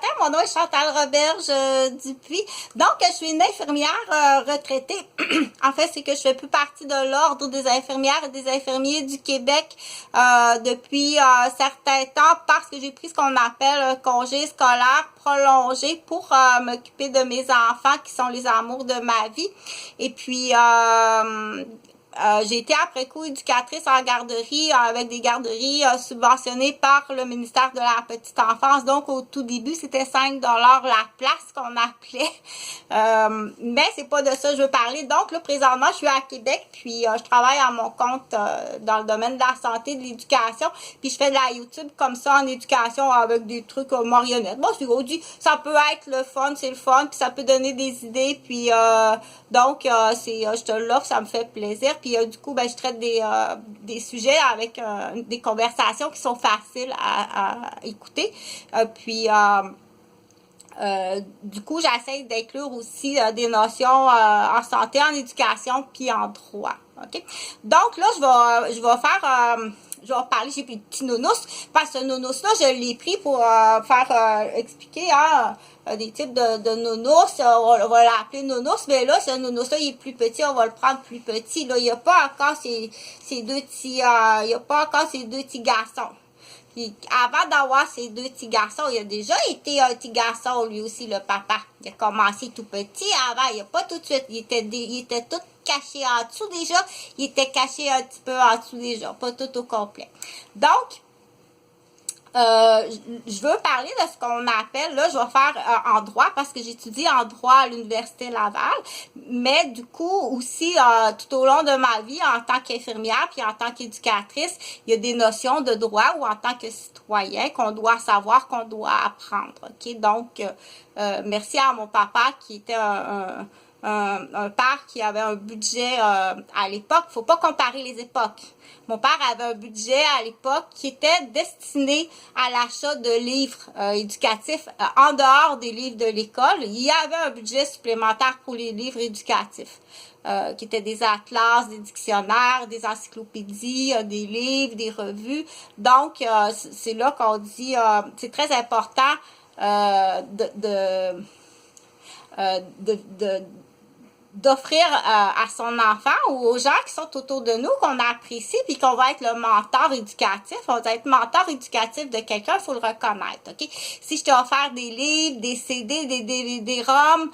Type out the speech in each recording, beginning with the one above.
matin, mon nom est Chantal Roberge Dupuis. Donc, je suis une infirmière retraitée. En fait, c'est que je fais plus partie de l'Ordre des infirmières et des infirmiers du Québec depuis un certain temps parce que j'ai pris ce qu'on appelle un congé scolaire prolongé pour m'occuper de mes enfants qui sont les amours de ma vie. Et puis, j'ai été après coup éducatrice en garderie avec des garderies subventionnées par le ministère de la petite enfance. Donc, au tout début, c'était 5 $ la place qu'on appelait. Mais c'est pas de ça que je veux parler. Donc, là, présentement, je suis à Québec, puis je travaille à mon compte dans le domaine de la santé, de l'éducation. Puis, je fais de la YouTube comme ça en éducation avec des trucs marionnettes. Bon, c'est gros, ça peut être le fun, c'est le fun, puis ça peut donner des idées. Puis, donc, je te l'offre, ça me fait plaisir. Puis du coup, ben, je traite des sujets avec des conversations qui sont faciles à écouter. Du coup, j'essaie d'inclure aussi des notions en santé, en éducation, puis en droit. OK? Donc là, je vais parler, j'ai pris le petit nounours, parce que ce nounours-là, je l'ai pris pour faire expliquer des types de nounours. On va l'appeler nounours, mais là, ce nounours-là, il est plus petit, on va le prendre plus petit. Là, il n'y a pas encore ces deux petits garçons. Puis, avant d'avoir ces deux petits garçons, il a déjà été un petit garçon, lui aussi, le papa. Il a commencé tout petit avant, il n'a pas tout de suite. Il était tout caché en dessous déjà. Il était caché un petit peu en dessous déjà, pas tout au complet. Donc, je veux parler de ce qu'on appelle, là, je vais faire en droit parce que j'étudie en droit à l'Université Laval, mais du coup aussi, tout au long de ma vie, en tant qu'infirmière puis en tant qu'éducatrice, il y a des notions de droit ou en tant que citoyen qu'on doit savoir, qu'on doit apprendre. OK? Donc, merci à mon papa qui était un père qui avait un budget à l'époque. Faut pas comparer les époques. Mon père avait un budget à l'époque qui était destiné à l'achat de livres éducatifs en dehors des livres de l'école. Il y avait un budget supplémentaire pour les livres éducatifs, qui étaient des atlas, des dictionnaires, des encyclopédies, des livres, des revues. Donc, c'est là qu'on dit, c'est très important d'offrir à son enfant ou aux gens qui sont autour de nous, qu'on apprécie, puis qu'on va être le mentor éducatif. On va être mentor éducatif de quelqu'un, il faut le reconnaître. OK? Si je t'ai offert des livres, des CD, des ROM,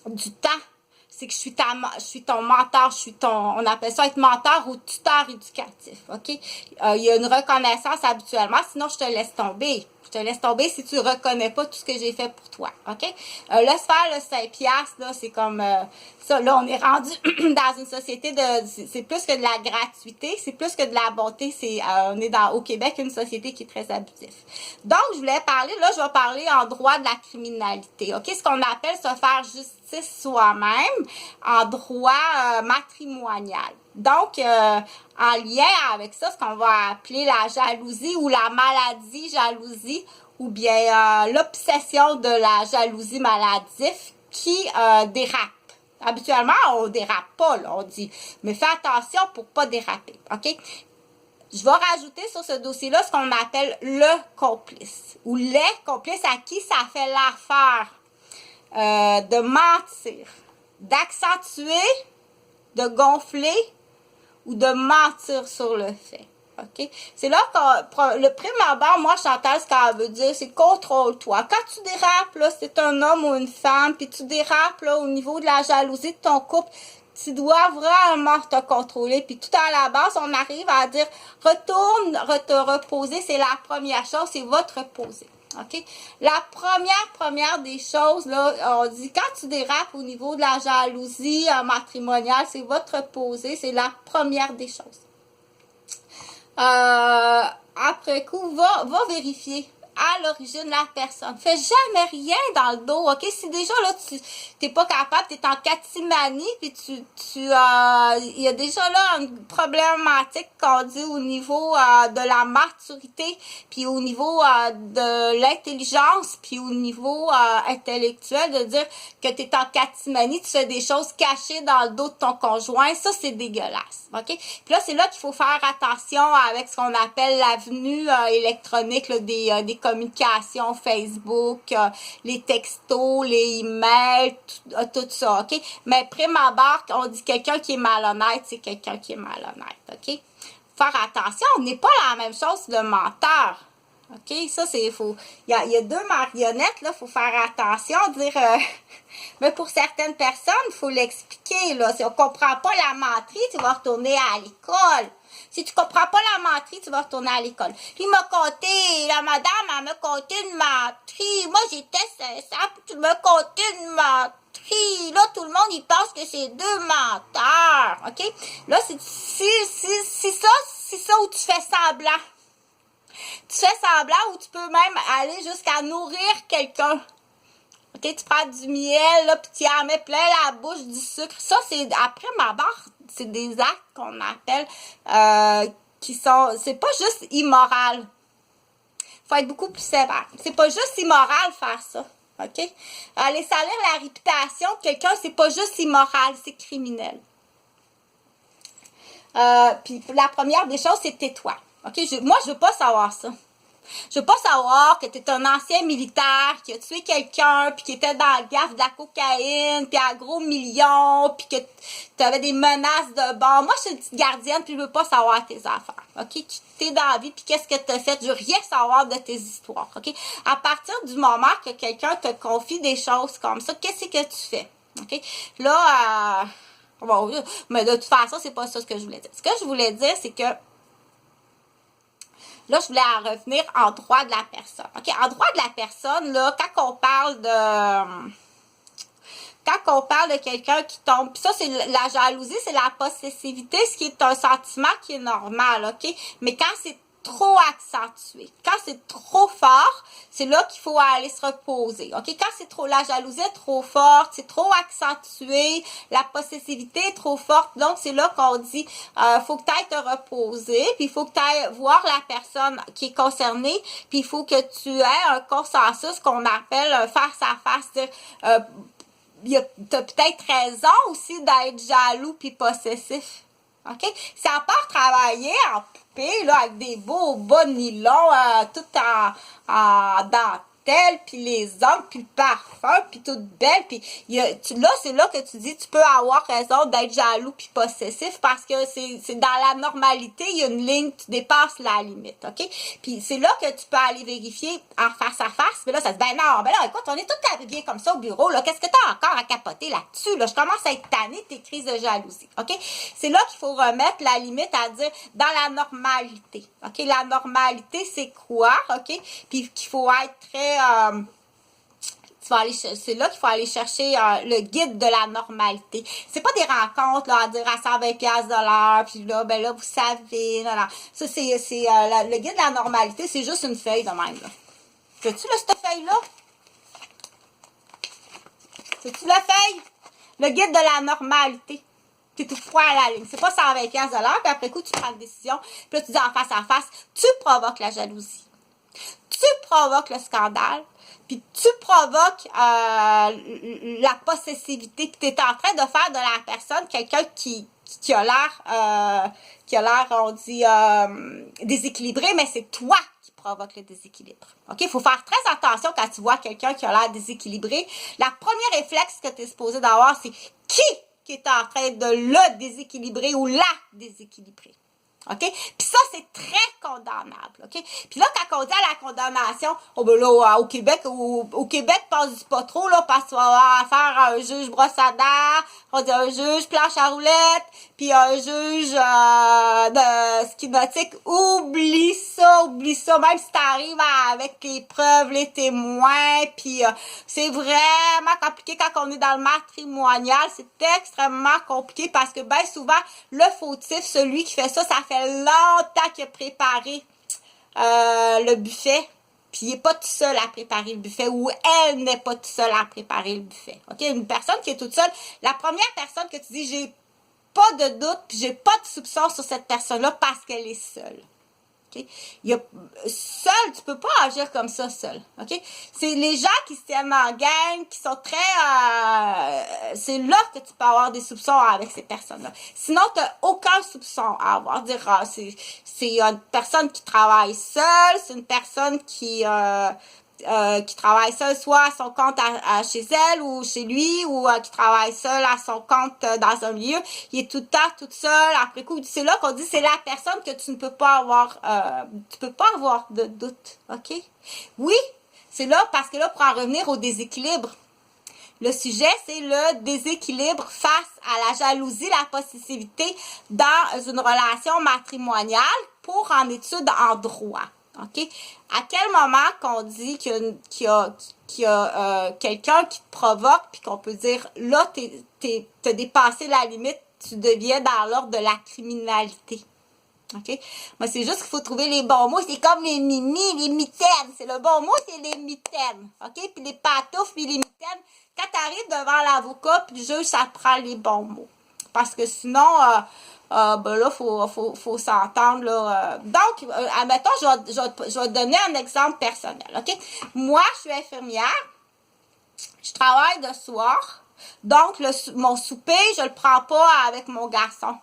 du temps, c'est que je suis ton mentor, on appelle ça être mentor ou tuteur éducatif. OK? Il y a une reconnaissance habituellement, sinon je te laisse tomber. Je te laisse tomber si tu reconnais pas tout ce que j'ai fait pour toi, OK? Laisse faire le 5$, là, c'est comme ça, là, on est rendu dans une société c'est plus que de la gratuité, c'est plus que de la bonté, on est au Québec, une société qui est très abusive. Donc, je vais parler en droit de la criminalité, OK? Ce qu'on appelle se faire justice soi-même en droit matrimonial. Donc, en lien avec ça, ce qu'on va appeler la jalousie ou la maladie jalousie ou bien l'obsession de la jalousie maladive qui dérape. Habituellement, on dérape pas, là, on dit, mais fais attention pour pas déraper, OK? Je vais rajouter sur ce dossier-là ce qu'on appelle le complice ou les complices à qui ça fait l'affaire de mentir, d'accentuer, de gonfler ou de mentir sur le fait. OK? C'est là que le prime abord, moi, Chantal, ce qu'elle veut dire, c'est contrôle-toi. Quand tu dérapes, là, c'est un homme ou une femme, puis tu dérapes, là, au niveau de la jalousie de ton couple, tu dois vraiment te contrôler. Puis tout à la base, on arrive à dire, retourne te reposer, c'est la première chose, c'est va te reposer. OK? La première des choses, là, on dit, quand tu dérapes au niveau de la jalousie matrimoniale, c'est va te reposer, c'est la première des choses. Après coup, va vérifier. à l'origine de la personne. Fais jamais rien dans le dos, OK? Si déjà, là, tu t'es pas capable, t'es en catimanie, puis il y a déjà là une problématique qu'on dit au niveau de la maturité, puis au niveau de l'intelligence, puis au niveau intellectuel, de dire que t'es en catimanie, tu fais des choses cachées dans le dos de ton conjoint, ça, c'est dégueulasse, OK? Puis là, c'est là qu'il faut faire attention avec ce qu'on appelle l'avenue électronique, là, des communications Facebook, les textos, les emails, tout ça, OK? Mais prime abord, on dit quelqu'un qui est malhonnête, c'est quelqu'un qui est malhonnête, OK? Faire attention, on n'est pas la même chose le menteur. OK? Ça, c'est faux. Il y a deux marionnettes, là, faut faire attention, dire mais pour certaines personnes, il faut l'expliquer, là. Si on comprend pas la menterie, tu vas retourner à l'école. Si tu comprends pas la menterie, tu vas retourner à l'école. Il m'a conté, la madame, elle m'a conté une menterie. Moi, j'étais sincère, puis tu m'as conté une menterie. Là, tout le monde, il pense que c'est deux menteurs. OK? Là, c'est ça où tu fais semblant. Tu fais semblant ou tu peux même aller jusqu'à nourrir quelqu'un. OK, tu prends du miel, là, puis tu en mets plein la bouche, du sucre. Ça, c'est, après ma barre, c'est des actes qu'on appelle, qui sont, c'est pas juste immoral. Faut être beaucoup plus sévère. C'est pas juste immoral faire ça. OK? Aller salir la réputation de quelqu'un, c'est pas juste immoral, c'est criminel. Puis la première des choses, c'est tais-toi. OK? Moi, je veux pas savoir ça. Je veux pas savoir que tu es un ancien militaire qui a tué quelqu'un, puis qui était dans le gaffe de la cocaïne, puis à gros millions, puis que tu avais des menaces de bombe. Moi, je suis une petite gardienne, puis je veux pas savoir tes affaires. OK? T'es dans la vie, puis qu'est-ce que tu as fait? Je veux rien savoir de tes histoires. OK? À partir du moment que quelqu'un te confie des choses comme ça, qu'est-ce que tu fais? OK? Là, bon, mais de toute façon, c'est pas ça ce que je voulais dire. Ce que je voulais dire, c'est que là, je voulais en revenir en droit de la personne. OK? En droit de la personne, là, quand on parle de quelqu'un qui tombe, puis ça, c'est la jalousie, c'est la possessivité, ce qui est un sentiment qui est normal, OK? Mais quand c'est trop accentué, quand c'est trop fort, c'est là qu'il faut aller se reposer, OK? Quand c'est trop, la jalousie est trop forte, c'est trop accentué, la possessivité est trop forte, donc c'est là qu'on dit, faut que tu ailles te reposer, puis il faut que tu ailles voir la personne qui est concernée, puis il faut que tu aies un consensus qu'on appelle un face-à-face, t'as peut-être raison aussi d'être jaloux puis possessif. OK? C'est à part travailler en poupée, là, avec des beaux bas nylon, tout en dentelle, puis les ongles, puis le parfum, puis toute belle, puis là, c'est là que tu dis, tu peux avoir raison d'être jaloux puis possessif, parce que c'est dans la normalité, il y a une ligne, tu dépasses la limite, OK? Puis c'est là que tu peux aller vérifier en face à face, mais là, ça se dit, ben non, écoute, on est tous habillés comme ça au bureau, là, qu'est-ce que t'as encore à capoter là-dessus, là? Je commence à être tannée de tes crises de jalousie, OK? C'est là qu'il faut remettre la limite à dire dans la normalité, OK? La normalité, c'est quoi, OK? Puis qu'il faut être très c'est là qu'il faut aller chercher le guide de la normalité. C'est pas des rencontres là, à dire à 120$ de l'heure, puis là, ben là, vous savez, non. Ça, c'est le guide de la normalité, c'est juste une feuille de même, là. Veux-tu, là, cette feuille-là? C'est-tu la feuille? Le guide de la normalité. C'est tout froid à la ligne. C'est pas 120$ de l'heure, puis après coup, tu prends une décision, puis là, tu dis en face à face, tu provoques la jalousie. Tu provoques le scandale, puis tu provoques la possessivité, puis tu es en train de faire de la personne quelqu'un qui a l'air, on dit, déséquilibré, mais c'est toi qui provoque le déséquilibre. OK? Il faut faire très attention quand tu vois quelqu'un qui a l'air déséquilibré. La première réflexe que tu es supposé d'avoir, c'est qui est en train de le déséquilibrer ou la déséquilibrer. OK? Puis ça, c'est très condamnable. OK? Puis là, quand on dit à la condamnation, ben là, au Québec, passe pas trop, là, parce qu'on va avoir affaire à un juge brosse à dents, on dit un juge planche à roulettes, puis un juge de ski nautique. Oublie ça, même si t'arrives avec les preuves, les témoins, puis c'est vraiment compliqué quand on est dans le matrimonial, c'est extrêmement compliqué parce que bien souvent, le fautif, celui qui fait ça, ça fait longtemps qu'il a préparé le buffet. puis il n'est pas tout seul à préparer le buffet, ou elle n'est pas tout seul à préparer le buffet. OK? Une personne qui est toute seule, la première personne que tu dis, j'ai pas de doute, puis j'ai pas de soupçon sur cette personne-là parce qu'elle est seule. Okay? Seul, tu peux pas agir comme ça seul. Okay? C'est les gens qui se tiennent en gang, qui sont très... c'est là que tu peux avoir des soupçons avec ces personnes-là. Sinon, tu n'as aucun soupçon à avoir. Dire, c'est une personne qui travaille seule, c'est une personne qui travaille seule, soit à son compte chez elle ou chez lui, ou qui travaille seule à son compte dans un milieu. Il est tout le temps toute seule. Après coup, c'est là qu'on dit c'est la personne que tu ne peux pas avoir, tu peux pas avoir de doute. OK? Oui, c'est là parce que là, pour en revenir au déséquilibre, le sujet, c'est le déséquilibre face à la jalousie, la possessivité dans une relation matrimoniale pour en étude en droit. OK? À quel moment qu'on dit qu'il y a quelqu'un qui te provoque puis qu'on peut dire là, t'as dépassé la limite, tu deviens dans l'ordre de la criminalité. OK? Moi, c'est juste qu'il faut trouver les bons mots. C'est comme les mimis, les mitaines. C'est le bon mot, c'est les mitaines. OK? Puis les patoufles puis les mitaines. Quand tu arrives devant l'avocat puis le juge, ça prend les bons mots. Parce que sinon, ben là, faut s'entendre, là. Donc, admettons, je vais te donner un exemple personnel, OK? Moi, je suis infirmière. Je travaille de soir. Donc, mon souper, je le prends pas avec mon garçon.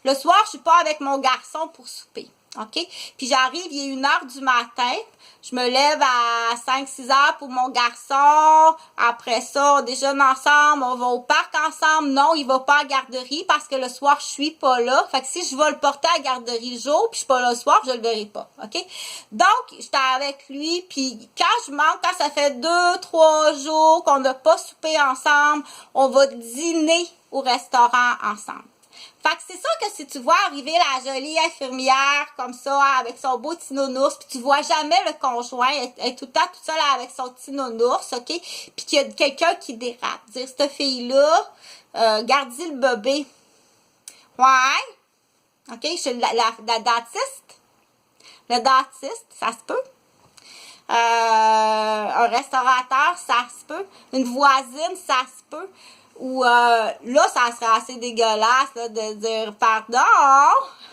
Le soir, je suis pas avec mon garçon pour souper. OK? Puis j'arrive, il est 1h du matin. Je me lève à 5-6 heures pour mon garçon. Après ça, on déjeune ensemble. On va au parc ensemble. Non, il va pas à la garderie parce que le soir, je suis pas là. Fait que si je vais le porter à la garderie le jour puis je suis pas là le soir, je le verrai pas. OK? Donc, j'étais avec lui. Puis quand je manque, quand ça fait 2-3 jours qu'on n'a pas soupé ensemble, on va dîner au restaurant ensemble. Fait que c'est sûr que si tu vois arriver la jolie infirmière comme ça, avec son beau petit nounours, puis tu vois jamais le conjoint, elle est tout le temps toute seule avec son petit nounours, OK? Puis qu'il y a quelqu'un qui dérape. Dire, cette fille-là, gardez le bébé. Ouais. OK? Je suis la dentiste. Le dentiste, ça se peut. Un restaurateur, ça se peut. Une voisine, ça se peut. Ou là, ça serait assez dégueulasse là, de dire pardon.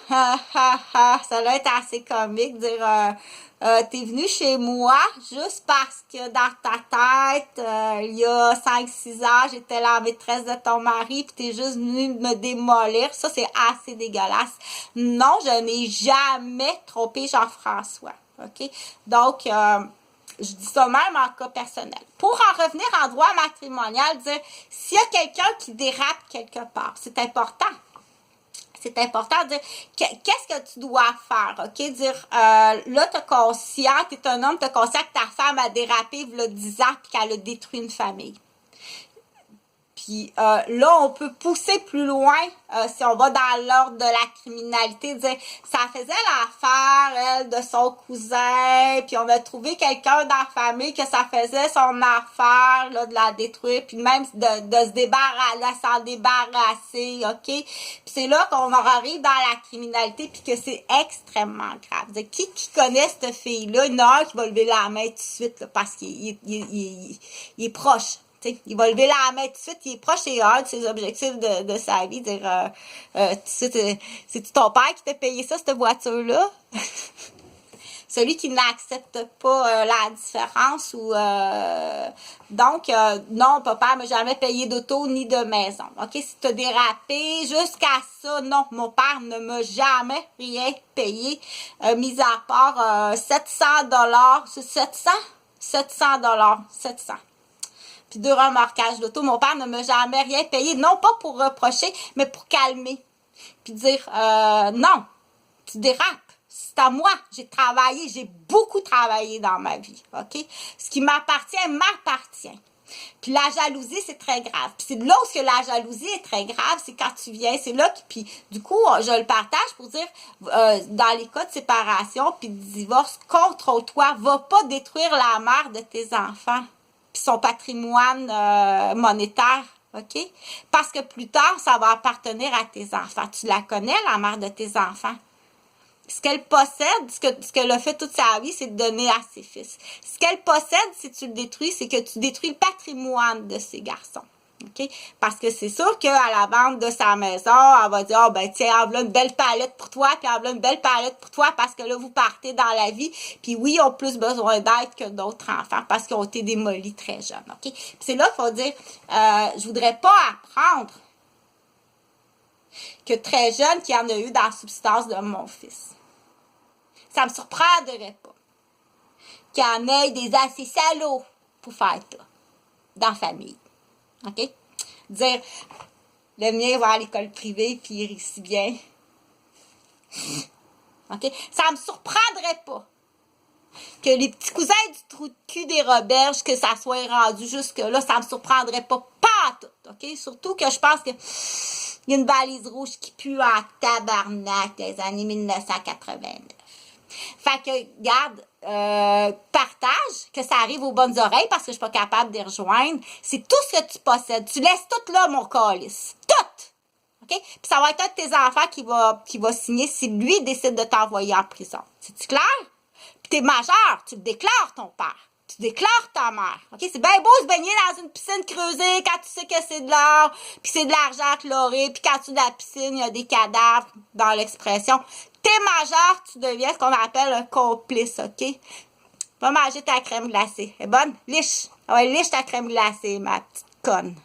Ça va être assez comique de dire t'es venu chez moi juste parce que dans ta tête, il y a 5-6 ans, j'étais la maîtresse de ton mari puis t'es juste venu me démolir. Ça, c'est assez dégueulasse. Non, je n'ai jamais trompé Jean-François. OK? Donc, je dis ça même en cas personnel. Pour en revenir en droit matrimonial, dire s'il y a quelqu'un qui dérape quelque part, c'est important. C'est important de dire qu'est-ce que tu dois faire, OK? Dire là, tu es conscient, tu es un homme, tu es conscient que ta femme a dérapé il y a 10 ans et qu'elle a détruit une famille. Puis là, on peut pousser plus loin si on va dans l'ordre de la criminalité, dire ça faisait l'affaire, elle, de son cousin, puis on a trouvé quelqu'un dans la famille que ça faisait son affaire, là, de la détruire, puis même de s'en débarrasser, OK? Puis c'est là qu'on arrive dans la criminalité, puis que c'est extrêmement grave. Dire, qui connaît cette fille-là? Il y en a un qui va lever la main tout de suite, là, parce qu'il est proche. T'sais, il va lever la main tout de suite, il est proche et hard de ses objectifs de sa vie. Dire, c'est-tu ton père qui t'a payé ça, cette voiture-là? Celui qui n'accepte pas la différence ou donc non, papa m'a jamais payé d'auto ni de maison. OK, si tu as dérapé jusqu'à ça, non, mon père ne m'a jamais rien payé, mis à part $700, c'est 700 700. Puis 2 remorquages d'auto. Mon père ne m'a jamais rien payé, non pas pour reprocher, mais pour calmer. Puis dire, non, tu dérapes. C'est à moi. J'ai travaillé, j'ai beaucoup travaillé dans ma vie, OK? Ce qui m'appartient. Puis la jalousie, c'est très grave. Puis c'est là où que la jalousie est très grave, c'est quand tu viens, c'est là que, puis du coup, je le partage pour dire, dans les cas de séparation puis de divorce, contrôle-toi, va pas détruire la mère de tes enfants puis son patrimoine monétaire, OK? Parce que plus tard, ça va appartenir à tes enfants. Tu la connais, la mère de tes enfants. Ce qu'elle possède, ce qu'elle a fait toute sa vie, c'est de donner à ses fils. Ce qu'elle possède, si tu le détruis, c'est que tu détruis le patrimoine de ces garçons. OK? Parce que c'est sûr qu'à la vente de sa maison, elle va dire, oh, ben, tiens, voilà une belle palette pour toi, puis voilà une belle palette pour toi, parce que là, vous partez dans la vie. Puis oui, ils ont plus besoin d'aide que d'autres enfants, parce qu'ils ont été démolis très jeunes. OK? Puis c'est là qu'il faut dire, je voudrais pas apprendre que très jeune qu'il y en a eu dans la substance de mon fils. Ça me surprendrait pas qu'il y en ait des assez salauds pour faire ça dans la famille. OK? Dire, le mien va à l'école privée, puis il réussit bien. OK? Ça me surprendrait pas que les petits cousins du trou de cul des Roberges, que ça soit rendu jusque-là, ça me surprendrait pas tout. OK? Surtout que je pense que il y a une valise rouge qui pue en tabarnak des années 1989. Fait que, regarde, partage, que ça arrive aux bonnes oreilles parce que je suis pas capable de les rejoindre. C'est tout ce que tu possèdes. Tu laisses tout là, mon calice. Tout! OK? Puis ça va être un de tes enfants qui va signer si lui décide de t'envoyer en prison. C'est-tu clair? Puis t'es majeur, tu le déclares, ton père. Tu déclares ta mère. OK? C'est bien beau se baigner dans une piscine creusée quand tu sais que c'est de l'or, puis c'est de l'argent chloré, puis quand tu de la piscine, il y a des cadavres dans l'expression. T'es majeur, tu deviens ce qu'on appelle un complice, OK? Va manger ta crème glacée. Elle est bonne? Liche. Ah ouais, liche ta crème glacée, ma petite conne.